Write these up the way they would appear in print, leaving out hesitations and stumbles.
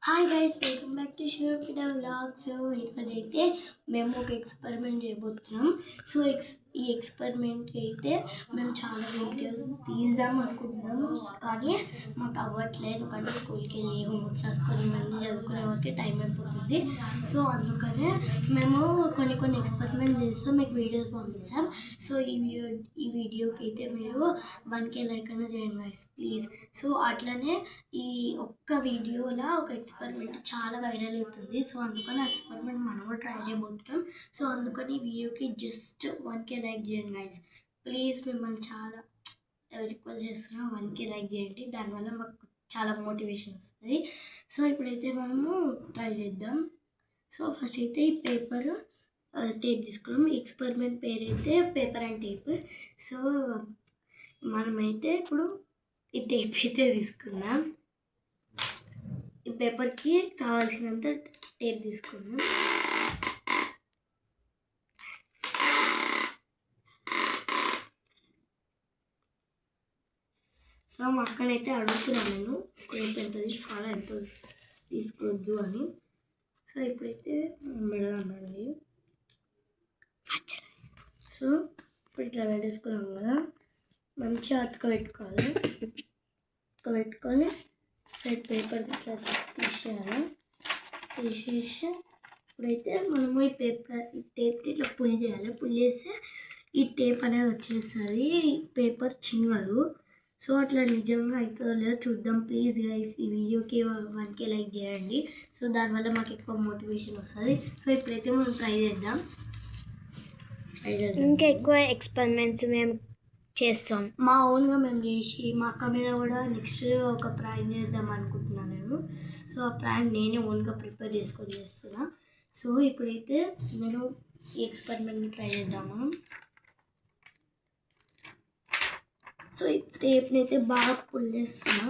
Hi guys, welcome back to షూర్ కిడా vlog. So ఈరోజైతే మేము ఒక ఎక్స్పెరిమెంట్ చేయబోతున్నాం. సో ఈ ఎక్స్పెరిమెంట్కి అయితే మేము చాలా వీడియోస్ తీద్దాం అనుకుంటున్నాం, కానీ మాకు అవ్వట్లేదు. ఎందుకంటే స్కూల్కి వెళ్ళి హోంవర్క్స్ రాసుకొని మళ్ళీ చదువుకునే వరకు టైం అయిపోతుంది. సో అందుకనే మేము కొన్ని ఎక్స్పెరిమెంట్స్ చేస్తాం, మీకు వీడియోస్ పంపిస్తాం. సో ఈ వీడియోకి అయితే మీరు 1K లైక్ అన్న చేయండి గైస్, ప్లీజ్. సో అట్లనే ఈ ఒక్క వీడియోలో ఒక ఎక్స్పెరిమెంట్ చాలా వైరల్ అవుతుంది. సో అందుకని ఎక్స్పెరిమెంట్ మనం కూడా ట్రై చేయబోతున్నాం. సో అందుకని ఈ వీడియోకి జస్ట్ 1K లైక్ చేయండి గైస్, ప్లీజ్. మిమ్మల్ని చాలా రిక్వెస్ట్ చేస్తున్నాం, 1K లైక్ చేయండి. దానివల్ల మాకు చాలా మోటివేషన్ వస్తుంది. సో ఇప్పుడైతే మనము ట్రై చేద్దాం. సో ఫస్ట్ అయితే ఈ పేపర్ టేప్ తీసుకున్నాం. ఎక్స్పెరిమెంట్ పేరు అయితే పేపర్ అండ్ టేప్. సో మనమైతే ఇప్పుడు ఈ టేప్ అయితే తీసుకున్నాం. ఈ పేపర్కి కావాల్సినంత టేప్ తీసుకున్నాం. సో మా అక్కనైతే అడుగుతున్నాను నేను, టేప్ ఎంత తీసుకోవాలా, ఎంత తీసుకోవద్దు అని. సో ఇప్పుడైతే పెడదామండి. సో ఇప్పుడు ఇట్లా పెట్టేసుకున్నాం కదా, మంచిగా అతుకబెట్టుకోవాలి. అతుకబెట్టుకొని సైడ్ పేపర్ ఇట్లా తీసేయాలి. తీసేసి ఇప్పుడైతే మనము ఈ టేప్ ఇట్లా పుల్ చేయాలి. పుల్ చేస్తే ఈ టేప్ అనేది వచ్చేస్తుంది, పేపర్ చిన్నదు. సో అట్లా నిజంగా అవుతుందో లేదో చూద్దాం. ప్లీజ్ గైస్, ఈ వీడియోకి 1K లైక్ చేయండి. సో దానివల్ల మాకు ఎక్కువ మోటివేషన్ వస్తుంది. సో ఇప్పుడైతే మనం ట్రై చేద్దాం. ఇంకా ఎక్కువ ఎక్స్పెరిమెంట్స్ మేము చేస్తాం, మా ఓన్గా మేము చేసి. మా అక్క మీద కూడా నెక్స్ట్ ఒక ప్రాంక్ చేద్దాం అనుకుంటున్నాను నేను. సో ఆ ప్రాంక్ నేనే ఓన్గా ప్రిపేర్ చేసుకొని చేస్తున్నా. సో ఇప్పుడైతే నేను ఈ ఎక్స్పెరిమెంట్ని ట్రై చేద్దాము. సో ఈ టేప్ని అయితే బాగా పుల్ చేస్తున్నా,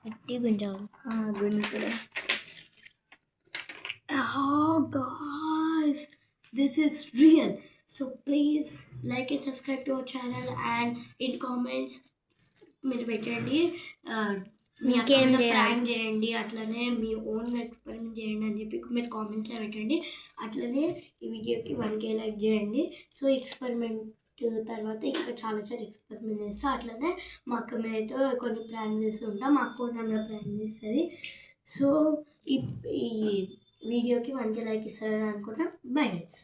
గట్టి గుంజాలి. గుంజుతున్నా. Guys, this is real. So please like and subscribe to our channel, and in comments మీరు పెట్టండి మీ ప్రాంక్ చేయండి, అట్లనే మీ ఓన్ ఎక్స్పెరిమెంట్ చేయండి అని చెప్పి మీరు కామెంట్స్లో పెట్టండి. అట్లనే ఈ వీడియోకి 1K లైక్ చేయండి. సో ఎక్స్పెరిమెంట్ తర్వాత ఇంకా చాలా ఎక్స్పెరిమెంట్ చేస్తాం. అట్లనే మా అక్క మీద అయితే కొన్ని ప్రాంక్ చేస్తూ ఉంటాం, మా అక్క కూడా నన్ను ప్రాంక్ చేస్తుంది. సో ఈ వీడియోకి 1K లైక్ ఇస్తారని అనుకుంటాం. Bye guys.